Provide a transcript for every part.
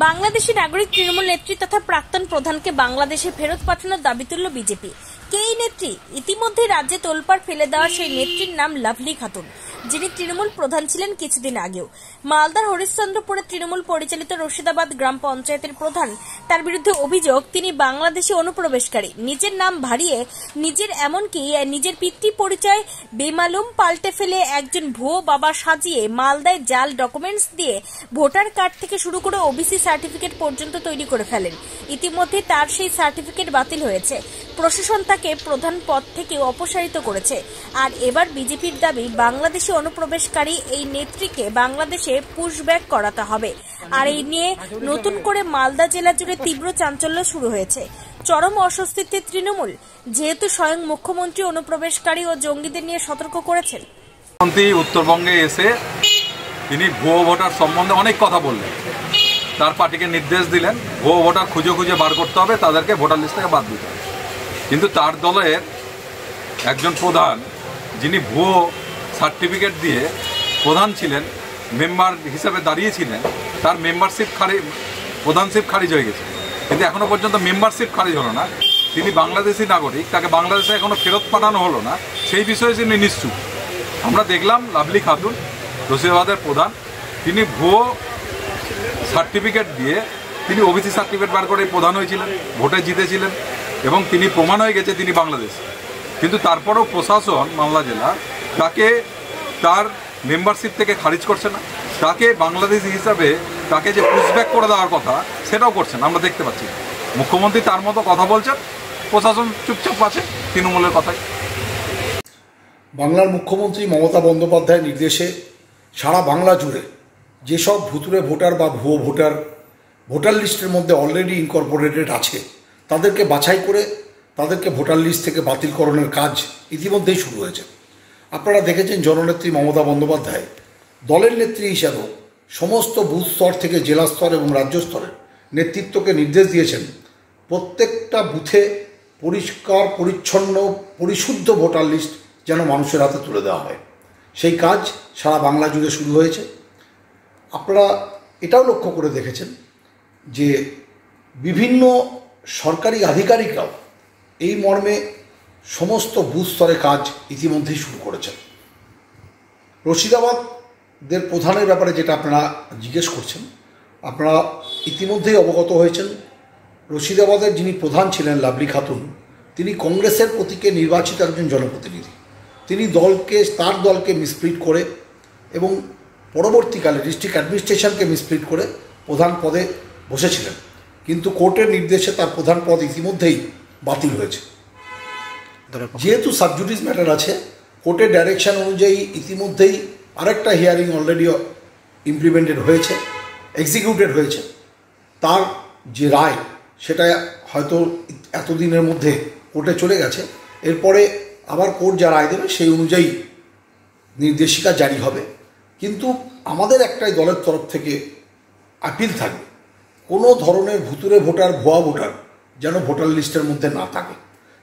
বাংলাদেশি নাগরিক তৃণমূল নেত্রী তথা প্রাক্তন প্রধানকে বাংলাদেশে ফেরত পাঠানোর দাবি তুলল বিজেপি। কে এই নেত্রী? ইতিমধ্যে রাজ্যে তোলপাড় ফেলে দেওয়া সেই নেত্রীর নাম লাভলি খাতুন, যিনি তৃণমূল প্রধান ছিলেন কিছুদিন আগেও। মালদার হরিশ্চন্দ্রপুরে তৃণমূল পরিচালিত রশিদাবাদ গ্রাম পঞ্চায়েতের প্রধান, তার বিরুদ্ধে অভিযোগ তিনি বাংলাদেশে অনুপ্রবেশকারী, নিজের নাম ভারিয়ে এমনকি নিজের পিতৃ পরিচয় বেমালুম পাল্টে ফেলে একজন ভুয়ো বাবা সাজিয়ে মালদায় জাল ডকুমেন্টস দিয়ে ভোটার কার্ড থেকে শুরু করে ওবিসি সার্টিফিকেট পর্যন্ত তৈরি করে ফেলেন। ইতিমধ্যে তার সেই সার্টিফিকেট বাতিল হয়েছে, প্রশাসন তাকে প্রধান পদ থেকে অপসারিত করেছে। আর এবার বিজেপির দাবি বাংলাদেশি অনুপ্রবেশকারী এই নেত্রীকে বাংলাদেশে পুশব্যাক করাতে হবে। আর এই নিয়ে নতুন করে মালদা জেলা জুড়ে তীব্র চাঞ্চল্য শুরু হয়েছে। চরম অস্বস্তিতে তৃণমূল, যেহেতু স্বয়ং মুখ্যমন্ত্রী অনুপ্রবেশকারী ও জঙ্গিদের নিয়ে সতর্ক করেছেন। উত্তরবঙ্গে এসে তিনি ভুয়ো ভোটার সম্বন্ধে অনেক কথা বললেন, তার পার্টিকে নির্দেশ দিলেন ভুয়ো ভোটার খুঁজে খুঁজে বার করতে হবে, তাদেরকে ভোটার লিস্ট থেকে বাদ দিতে হবে। কিন্তু তার দলের একজন প্রধান, যিনি ভুয়ো সার্টিফিকেট দিয়ে প্রধান ছিলেন, মেম্বার হিসেবে দাঁড়িয়েছিলেন, তার প্রধানশিপ খারিজ হয়ে গেছে। কিন্তু এখনো পর্যন্ত মেম্বারশিপ খারিজ হলো না। তিনি বাংলাদেশি নাগরিক, তাকে বাংলাদেশে এখনো ফেরত পাঠানো হলো না, সেই বিষয়ে তিনি নিশ্চুপ। আমরা দেখলাম লাভলি খাতুন, রশিদাবাদের প্রধান, তিনি ভুয়ো সার্টিফিকেট দিয়ে তিনি ওবিসি সার্টিফিকেট বার করে প্রধান হয়েছিলেন, ভোটে জিতেছিলেন এবং তিনি প্রমাণ হয়ে গেছে তিনি বাংলাদেশি। কিন্তু তারপরেও প্রশাসন মালদা জেলা তাকে তার মেম্বারশিপ থেকে খারিজ করছে না, তাকে বাংলাদেশি হিসাবে তাকে যে পুশব্যাক করে দেওয়ার কথা সেটাও করছেন। আমরা দেখতে পাচ্ছি মুখ্যমন্ত্রী তার মতো কথা বলছেন, প্রশাসন চুপচাপ আছে তৃণমূলের কথায়। বাংলার মুখ্যমন্ত্রী মমতা বন্দ্যোপাধ্যায়ের নির্দেশে সারা বাংলা জুড়ে যেসব ভুতুরে ভোটার বা ভুয়ো ভোটার লিস্টের মধ্যে অলরেডি ইনকর্পোরেটেড আছে, তাদেরকে বাছাই করে তাদেরকে ভোটার লিস্ট থেকে বাতিলকরণের কাজ ইতিমধ্যেই শুরু হয়েছে। আপনারা দেখেছেন জননেত্রী মমতা বন্দ্যোপাধ্যায় দলের নেত্রী হিসাবেও সমস্ত বুথ স্তর থেকে জেলা স্তর এবং রাজ্য স্তরের নেতৃত্বকে নির্দেশ দিয়েছেন প্রত্যেকটা বুথে পরিষ্কার পরিচ্ছন্ন পরিশুদ্ধ ভোটার লিস্ট যেন মানুষের হাতে তুলে দেওয়া হয়। সেই কাজ সারা বাংলা জুড়ে শুরু হয়েছে। আপনারা এটাও লক্ষ্য করে দেখেছেন যে বিভিন্ন সরকারি আধিকারিকরাও এই মর্মে সমস্ত বুথ স্তরে কাজ ইতিমধ্যেই শুরু করেছেন। রশিদাবাদের প্রধানের ব্যাপারে যেটা আপনারা জিজ্ঞেস করছেন, আপনারা ইতিমধ্যেই অবগত হয়েছেন রশিদাবাদের যিনি প্রধান ছিলেন লাভলি খাতুন, তিনি কংগ্রেসের প্রতীকে নির্বাচিত একজন জনপ্রতিনিধি। তিনি তার দলকে মিসপ্রিট করে এবং পরবর্তীকালে ডিস্ট্রিক্ট অ্যাডমিনিস্ট্রেশনকে মিসপ্রিট করে প্রধান পদে বসেছিলেন। কিন্তু কোর্টের নির্দেশে তার প্রধান পদ ইতিমধ্যেই বাতিল হয়েছে। যেহেতু সাবজুডিস ম্যাটার আছে, কোর্টের ডাইরেকশন অনুযায়ী ইতিমধ্যেই আরেকটা হিয়ারিং অলরেডি ইমপ্লিমেন্টেড হয়েছে, এক্সিকিউটেড হয়েছে। তার যে রায় সেটা হয়তো এতদিনের মধ্যে কোর্টে চলে গেছে। এরপরে আবার কোর্ট যা রায় দেবে সেই অনুযায়ী নির্দেশিকা জারি হবে। কিন্তু আমাদের একটাই দলের তরফ থেকে আপিল থাকবে, কোনো ধরনের ভুতুরে ভোটার ভুয়া ভোটার যেন ভোটার লিস্টের মধ্যে না থাকে।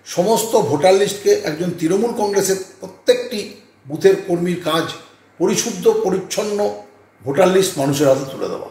সমস্ত ভোটার লিস্টকে একজন তৃণমূল কংগ্রেসের প্রত্যেকটি বুথের কর্মীর কাজ পরিশুদ্ধ পরিচ্ছন্ন ভোটার লিস্ট মানুষের হাতে তুলে দেওয়া।